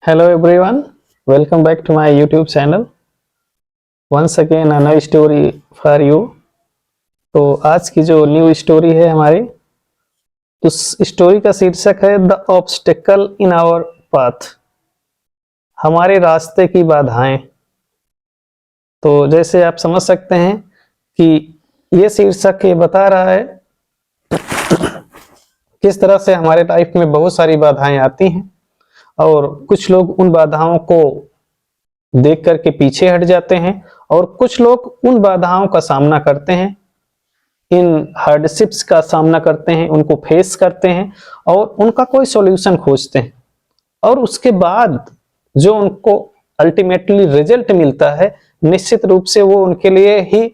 Hello everyone, welcome back to my YouTube channel. Once again a new story for you. तो आज की जो new story है हमारी, उस स्टोरी का शीर्षक है the obstacle in our path, हमारे रास्ते की बाधाएं। तो जैसे आप समझ सकते हैं कि ये शीर्षक ये बता रहा है किस तरह से हमारे लाइफ में बहुत सारी बाधाएं आती हैं और कुछ लोग उन बाधाओं को देख करके पीछे हट जाते हैं और कुछ लोग उन बाधाओं का सामना करते हैं, इन हार्डशिप्स का सामना करते हैं, उनको फेस करते हैं और उनका कोई सॉल्यूशन खोजते हैं और उसके बाद जो उनको अल्टीमेटली रिजल्ट मिलता है निश्चित रूप से वो उनके लिए ही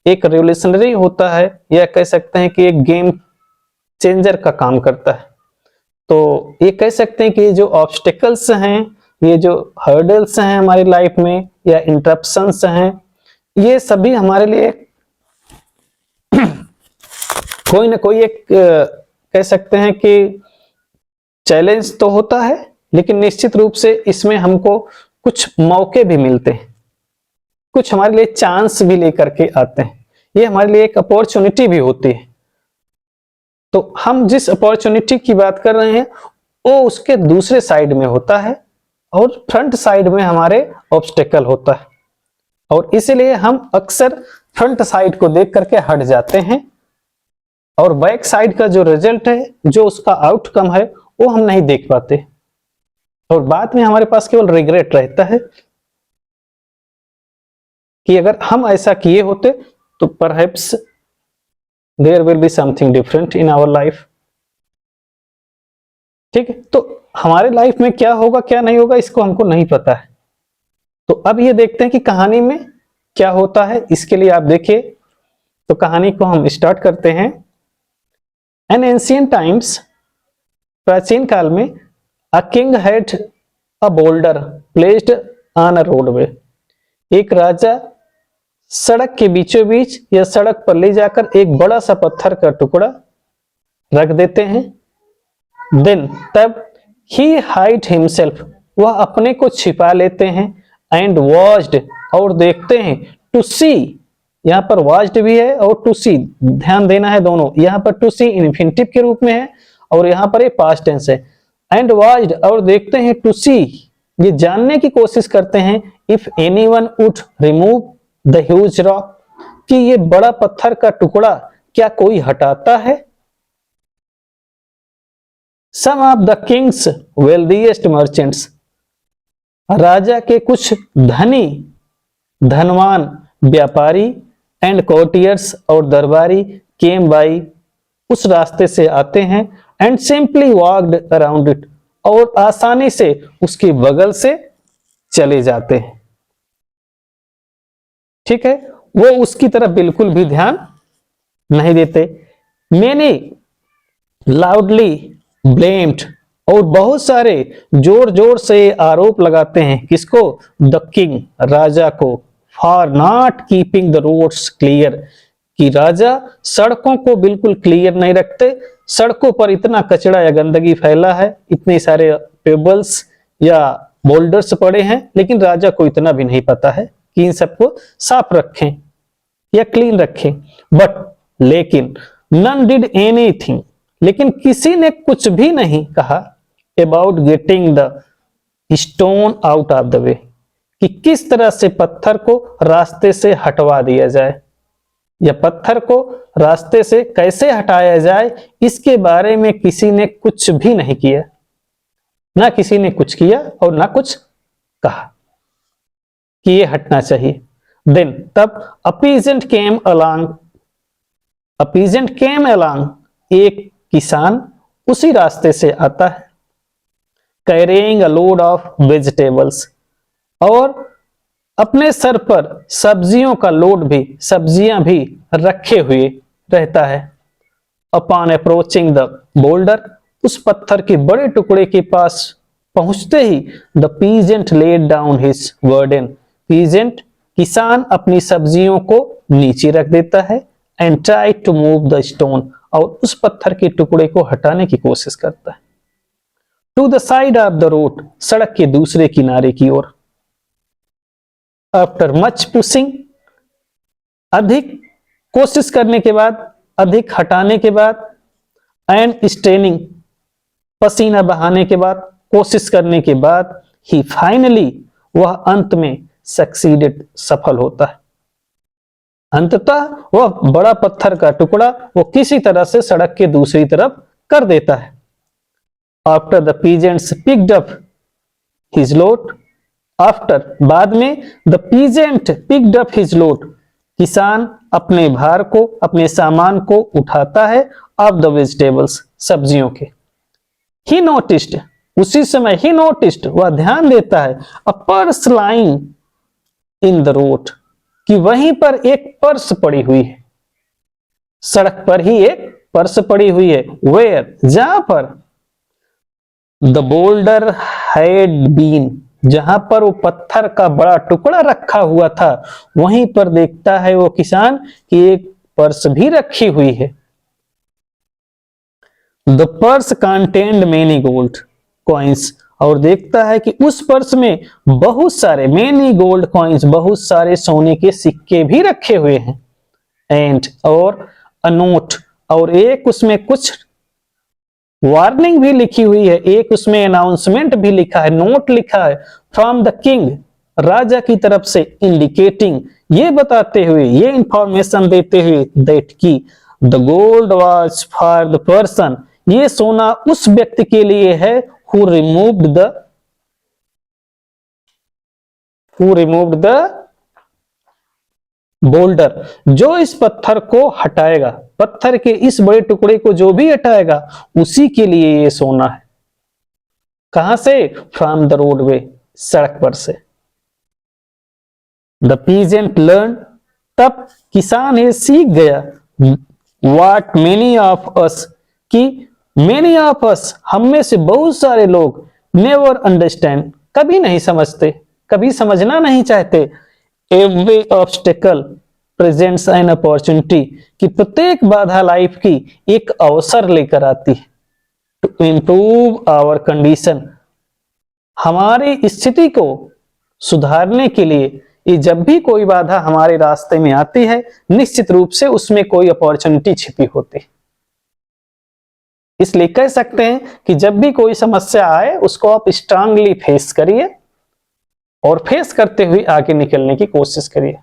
एक रिवोल्यूशनरी होता है, या कह सकते हैं कि एक गेम चेंजर का काम करता है। तो ये कह सकते हैं कि ये जो ऑब्स्टेकल्स हैं, ये जो हर्डल्स हैं हमारी लाइफ में या इंटरप्शंस हैं, ये सभी हमारे लिए कोई ना कोई एक कह सकते हैं कि चैलेंज तो होता है, लेकिन निश्चित रूप से इसमें हमको कुछ मौके भी मिलते हैं, कुछ हमारे लिए चांस भी लेकर के आते हैं, ये हमारे लिए एक अपॉर्चुनिटी भी होती है। तो हम जिस अपॉर्चुनिटी की बात कर रहे हैं वो उसके दूसरे साइड में होता है और फ्रंट साइड में हमारे ऑब्स्टेकल होता है, और इसीलिए हम अक्सर फ्रंट साइड को देख करके हट जाते हैं और बैक साइड का जो रिजल्ट है, जो उसका आउटकम है, वो हम नहीं देख पाते और बाद में हमारे पास केवल रिग्रेट रहता है कि अगर हम ऐसा किए होते तो perhaps there will be something different in our life. ठीक है, तो हमारे लाइफ में क्या होगा क्या नहीं होगा इसको हमको नहीं पता है। तो अब ये देखते हैं कि कहानी में क्या होता है। इसके लिए आप देखिए, तो कहानी को हम स्टार्ट करते हैं। एन एंशिएंट टाइम्स, प्राचीन काल में, a king had a boulder placed on a roadway, एक राजा सड़क के बीचों बीच या सड़क पर ले जाकर एक बड़ा सा पत्थर का टुकड़ा रख देते हैं। देन तब ही हाइड हिमसेल्फ, वह अपने को छिपा लेते हैं। एंड वॉच्ड, और देखते हैं। टू सी, यहां पर वॉच्ड भी है और टू सी, ध्यान देना है दोनों। यहां पर टू सी इन्फिनिटिव के रूप में है और यहां पर ये पास्ट टेंस है। एंड वॉच्ड, और देखते हैं। टू सी, ये जानने की कोशिश करते हैं। If anyone would remove the huge rock, कि ये बड़ा पत्थर का टुकड़ा क्या कोई हटाता है। Some of the king's wealthiest merchants, राजा के कुछ धनी धनवान व्यापारी एंड कोर्टियर्स, और दरबारी, केम बाई, उस रास्ते से आते हैं। And simply walked around it, और आसानी से उसके बगल से चले जाते हैं। ठीक है, वो उसकी तरफ बिल्कुल भी ध्यान नहीं देते। मैंने लाउडली ब्लेम्ड, और बहुत सारे जोर जोर से आरोप लगाते हैं किसको, द किंग, राजा को, for not keeping the roads clear, कि राजा सड़कों को बिल्कुल क्लियर नहीं रखते। सड़कों पर इतना कचरा या गंदगी फैला है, इतने सारे पेबल्स या बोल्डर्स पड़े हैं, लेकिन राजा को इतना भी नहीं पता है कि इन सबको साफ रखें या क्लीन रखें। बट, लेकिन, नन डिड एनीथिंग, लेकिन किसी ने कुछ भी नहीं कहा, about getting the stone out of the way, कि किस तरह से पत्थर को रास्ते से हटवा दिया जाए या पत्थर को रास्ते से कैसे हटाया जाए, इसके बारे में किसी ने कुछ भी नहीं किया। ना किसी ने कुछ किया और ना कुछ कहा कि ये हटना चाहिए। देन तब अपीजेंट केम अलोंग, अपीजेंट केम अलोंग, एक किसान उसी रास्ते से आता है। Carrying a load of vegetables, और अपने सर पर सब्जियों का लोड भी, सब्जियां भी रखे हुए रहता है। अपॉन अप्रोचिंग द बोल्डर, उस पत्थर के बड़े टुकड़े के पास पहुंचते ही, the peasant laid down his burden, peasant, किसान, अपनी सब्जियों को नीचे रख देता है। And try to move the stone, और उस पत्थर के टुकड़े को हटाने की कोशिश करता है। To the side of the road, सड़क के दूसरे किनारे की ओर। आफ्टर मच पुशिंग, अधिक कोशिश करने के बाद, अधिक हटाने के बाद, एंड स्ट्रेनिंग, पसीना बहाने के बाद, कोशिश करने के बाद, ही फाइनली, वह अंत में सक्सीडेड, सफल होता है। अंततः वह बड़ा पत्थर का टुकड़ा वो किसी तरह से सड़क के दूसरी तरफ कर देता है। After the peasants picked up his load, after, बाद में, the peasant picked up his load, किसान अपने भार को, अपने सामान को उठाता है, ऑफ द वेजिटेबल्स, सब्जियों के। ही नोटिस्ड, उसी समय ही नोटिस्ड, वह ध्यान देता है, a purse lying in the road, कि वहीं पर एक पर्स पड़ी हुई है, सड़क पर ही एक पर्स पड़ी हुई है। वेयर, जहां पर, द बोल्डर हैड बीन, जहां पर वो पत्थर का बड़ा टुकड़ा रखा हुआ था, वहीं पर देखता है वो किसान कि एक पर्स भी रखी हुई है। The purse contained many gold coins, और देखता है कि उस पर्स में बहुत सारे, मेनी गोल्ड कॉइन्स, बहुत सारे सोने के सिक्के भी रखे हुए हैं। एंड, और अ नोट, और एक उसमें कुछ वार्निंग भी लिखी हुई है, एक उसमें अनाउंसमेंट भी लिखा है, नोट लिखा है, फ्रॉम द किंग, राजा की तरफ से, इंडिकेटिंग, ये बताते हुए, ये इंफॉर्मेशन देते हुए, दैट की the gold was for the person, ये सोना उस व्यक्ति के लिए है, who removed the boulder, जो इस पत्थर को हटाएगा, पत्थर के इस बड़े टुकड़े को जो भी हटाएगा, उसी के लिए ये सोना है। कहां से? फ्रॉम द रोडवे, सड़क पर से। द पीजेंट लर्न, तब किसान ये सीख गया, व्हाट मेनी ऑफ अस, कि मेनी ऑफ अस, हम में से बहुत सारे लोग, नेवर अंडरस्टैंड, कभी नहीं समझते, कभी समझना नहीं चाहते, every obstacle presents an opportunity, कि प्रत्येक बाधा लाइफ की एक अवसर लेकर आती है, टू इम्प्रूव आवर कंडीशन, हमारी स्थिति को सुधारने के लिए। ये जब भी कोई बाधा हमारे रास्ते में आती है, निश्चित रूप से उसमें कोई अपॉर्चुनिटी छिपी होती है। इसलिए कह सकते हैं कि जब भी कोई समस्या आए, उसको आप स्ट्रांगली फेस करिए और फेस करते हुए आगे निकलने की कोशिश करिए।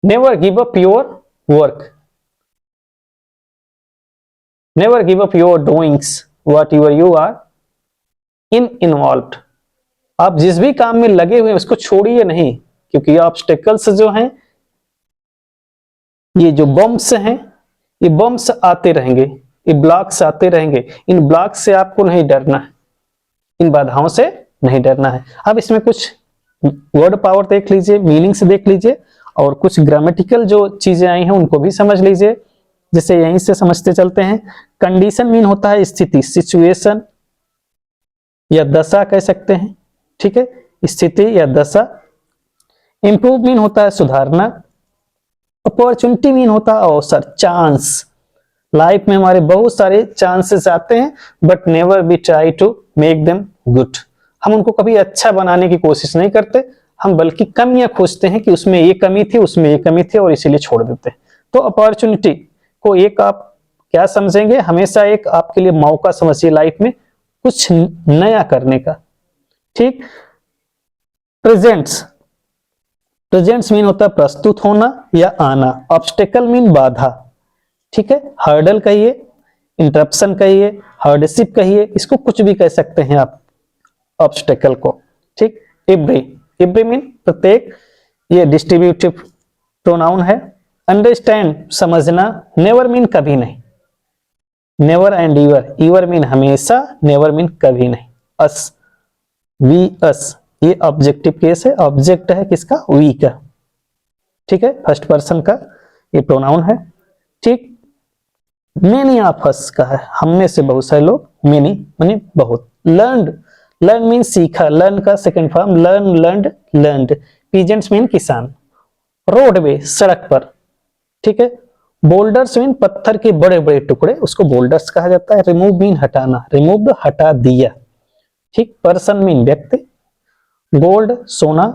Never give up your work, never give up your doings, whatever you are involved, आप जिस भी काम में लगे हुए हैं उसको छोड़िए नहीं, क्योंकि ऑब्स्टेकल्स जो हैं, ये जो बम्स हैं, ये बम्स आते रहेंगे, ये ब्लॉक्स आते रहेंगे, इन ब्लॉक से आपको नहीं डरना है, इन बाधाओं से नहीं डरना है। अब इसमें कुछ वर्ड पावर देख लीजिए, मीनिंग्स देख लीजिए, और कुछ ग्रामेटिकल जो चीजें आई हैं उनको भी समझ लीजिए। जैसे यहीं से समझते चलते हैं। कंडीशन मीन होता है स्थिति, सिचुएशन या दशा कह सकते हैं, ठीक है, स्थिति या दशा। इंप्रूव मीन होता है सुधारना। अपॉर्चुनिटी मीन होता है अवसर, चांस। लाइफ में हमारे बहुत सारे चांसेस आते हैं, but never be try to make them good, हम उनको कभी अच्छा बनाने की कोशिश नहीं करते, हम बल्कि कमियां खोजते हैं कि उसमें ये कमी थी, उसमें ये कमी थी, और इसीलिए छोड़ देते हैं। तो अपॉर्चुनिटी को एक आप क्या समझेंगे, हमेशा एक आपके लिए मौका समझिए लाइफ में कुछ नया करने का, ठीक। प्रेजेंट्स, प्रेजेंट्स मीन होता है प्रस्तुत होना या आना। ऑब्स्टेकल मीन बाधा, ठीक है, हर्डल कहिए, इंटरप्शन कहिए, हार्डशिप कहिए, इसको कुछ भी कह सकते हैं आप ऑब्स्टेकल को, ठीक। एवरी, एवरी मीन प्रत्येक, ये डिस्ट्रीब्यूटिव प्रोनाउन है। अंडरस्टैंड समझना, नेवर मीन कभी नहीं, नेवर एंड ईवर, ईवर मीन हमेशा, नेवर मीन कभी नहीं। अस, वी अस, ये ऑब्जेक्टिव केस है, ऑब्जेक्ट है किसका, वी का, ठीक है, फर्स्ट पर्सन का ये प्रोनाउन है, ठीक। मेनी ऑफ अस का है, हम में से बहुत सारे लोग, मेनी माने बहुत। लर्नड, लर्न मीन सीखा, लर्न का second form learn, learned, learned. Peasants mean किसान। रोडवे, सड़क पर, ठीक है। बोल्डर्स मीन पत्थर के बड़े बड़े टुकड़े, उसको बोल्डर्स कहा जाता है। रिमूव मीन हटाना, रिमूव हटा दिया, ठीक। पर्सन मीन व्यक्ति, गोल्ड सोना,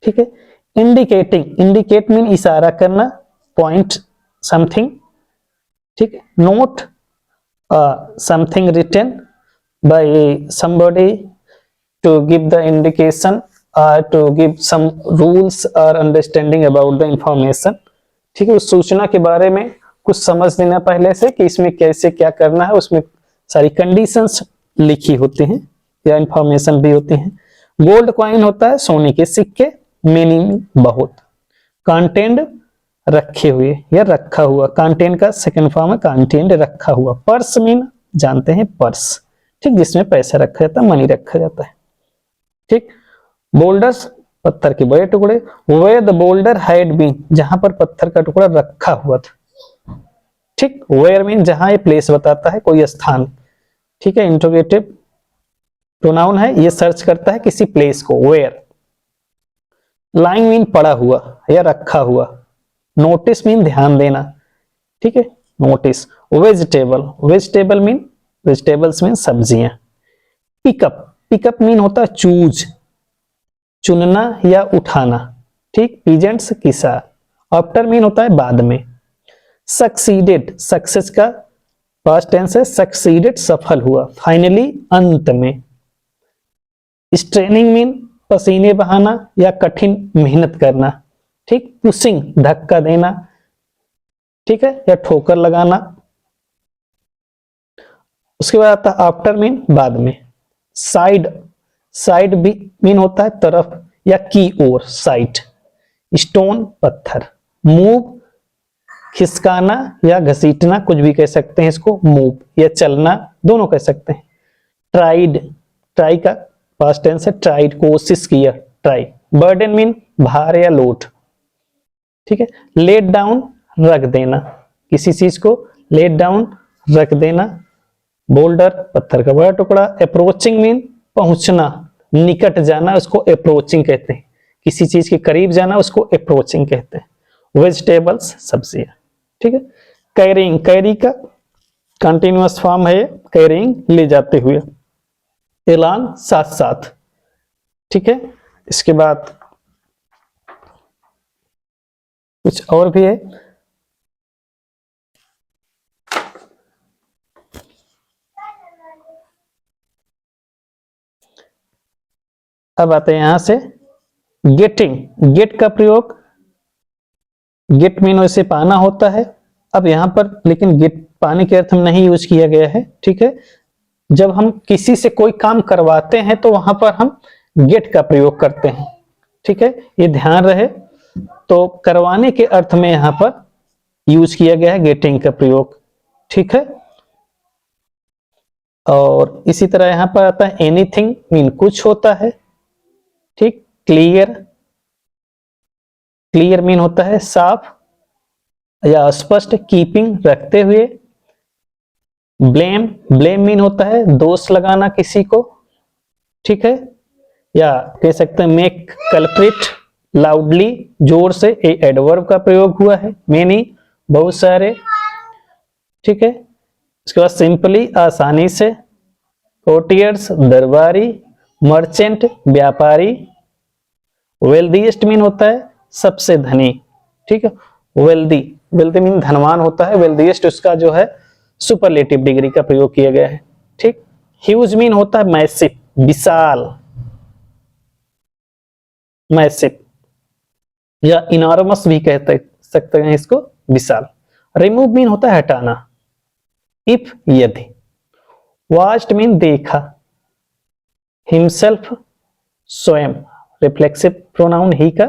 ठीक है। इंडिकेटिंग, इंडिकेट मीन इशारा करना, पॉइंट समथिंग, ठीक है। Note something written by somebody to give the indication और टू गिव सम रूल्स और अंडरस्टैंडिंग अबाउट द इंफॉर्मेशन, ठीक है। उस सूचना के बारे में कुछ समझ लेना पहले से कि इसमें कैसे क्या करना है, उसमें सारी कंडीशंस लिखी होती हैं या इंफॉर्मेशन भी होती हैं। गोल्ड कॉइन होता है सोने के सिक्के, मीनिंग बहुत। कंटेंट रखे हुए या रखा हुआ, कंटेंट का सेकंड फॉर्म है कंटेंट, रखा हुआ। पर्स मीन जानते हैं पर्स, ठीक, जिसमें पैसा रखा जाता है, मनी रखा जाता है, ठीक। बोल्डर्स पत्थर के बड़े टुकड़े, where the boulder had been, जहां पर पत्थर का टुकड़ा रखा हुआ था, ठीक। वेयर मीन जहां, ये प्लेस बताता है कोई स्थान, ठीक है। इंट्रोगेटिव प्रोनाउन है, ये सर्च करता है किसी प्लेस को, वेयर। लाइंग मीन पड़ा हुआ या रखा हुआ। नोटिस मीन ध्यान देना, ठीक है, notice. Vegetable, vegetable mean, vegetables mean सब्जियां। पिकअप, पिकअप मीन होता है चूज, चुनना या उठाना, ठीक। पीजेंट्स किसान। आफ्टर मीन होता है बाद में। सक्सीडेड, सक्सेस का पास्ट टेंस है, सक्सीडेड सफल हुआ, फाइनली अंत में। स्ट्रेनिंग मीन पसीने बहाना या कठिन मेहनत करना, ठीक। पुशिंग धक्का देना, ठीक है, या ठोकर लगाना। उसके बाद आता है आफ्टर मीन बाद में। साइड, साइड भी मीन होता है तरफ या की ओर, साइड। स्टोन पत्थर। मूव खिसकाना या घसीटना, कुछ भी कह सकते हैं इसको, मूव या चलना, दोनों कह सकते हैं। ट्राइड, ट्राई का पास्ट टेंस है, ट्राइड कोशिश किया, ट्राई। बर्डन मीन भार या लोड, ठीक है। लेट डाउन रख देना, किसी चीज को लेट डाउन रख देना। बोल्डर पत्थर का बड़ा टुकड़ा। अप्रोचिंग मीन पहुंचना, निकट जाना, उसको अप्रोचिंग कहते हैं। किसी चीज के करीब जाना उसको अप्रोचिंग कहते हैं। वेजिटेबल्स सब्जियां, ठीक है। कैरिंग, कैरी का कंटिन्यूअस फॉर्म है, कैरिंग ले जाते हुए। एलांग साथ साथ, ठीक है। इसके बाद कुछ और भी है। अब आते हैं यहां से गेटिंग, गेट का प्रयोग, गेट मीन वैसे पाना होता है। अब यहां पर लेकिन गेट पाने के अर्थ में नहीं यूज किया गया है, ठीक है। जब हम किसी से कोई काम करवाते हैं तो वहां पर हम गेट का प्रयोग करते हैं, ठीक है, ये ध्यान रहे। तो करवाने के अर्थ में यहां पर यूज किया गया है गेटिंग का प्रयोग, ठीक है। और इसी तरह यहां पर आता है एनीथिंग मीन कुछ होता है, ठीक। क्लियर, क्लियर मीन होता है साफ या स्पष्ट। कीपिंग रखते हुए। ब्लेम, ब्लेम मीन होता है दोष लगाना किसी को, ठीक है, या कह सकते हैं मेक कल्प्रिट लाउडली, जोर से, ए एडवर्ब का प्रयोग हुआ है। मेनी बहुत सारे, ठीक है। इसके बाद सिंपली आसानी से। कोर्टियर्स दरबारी। मर्चेंट व्यापारी। वेल्दीएस्ट मीन होता है सबसे धनी, ठीक है। वेल्दी, वेल्दी मीन धनवान होता है। वेल्दीएस्ट उसका जो है सुपरलेटिव डिग्री का प्रयोग किया गया है, ठीक। ह्यूज मीन होता है मैसिव, विशाल, मैसिव, या इनॉर्मस भी कहते सकते हैं इसको, विशाल। रिमूव मीन होता है हटाना, इफ यदि। वास्ट मीन देखा। हिमसेल्फ स्वयं, रिफ्लेक्सिव प्रोनाउन ही का।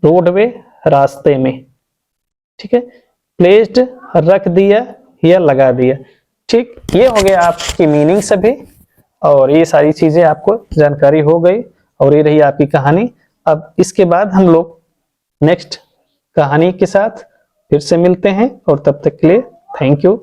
रोडवे रास्ते में, ठीक है। प्लेस्ड रख दिया या लगा दिया, ठीक। ये हो गया आपकी मीनिंग सभी, और ये सारी चीजें आपको जानकारी हो गई, और ये रही आपकी कहानी। अब इसके बाद हम लोग नेक्स्ट कहानी के साथ फिर से मिलते हैं, और तब तक के लिए थैंक यू।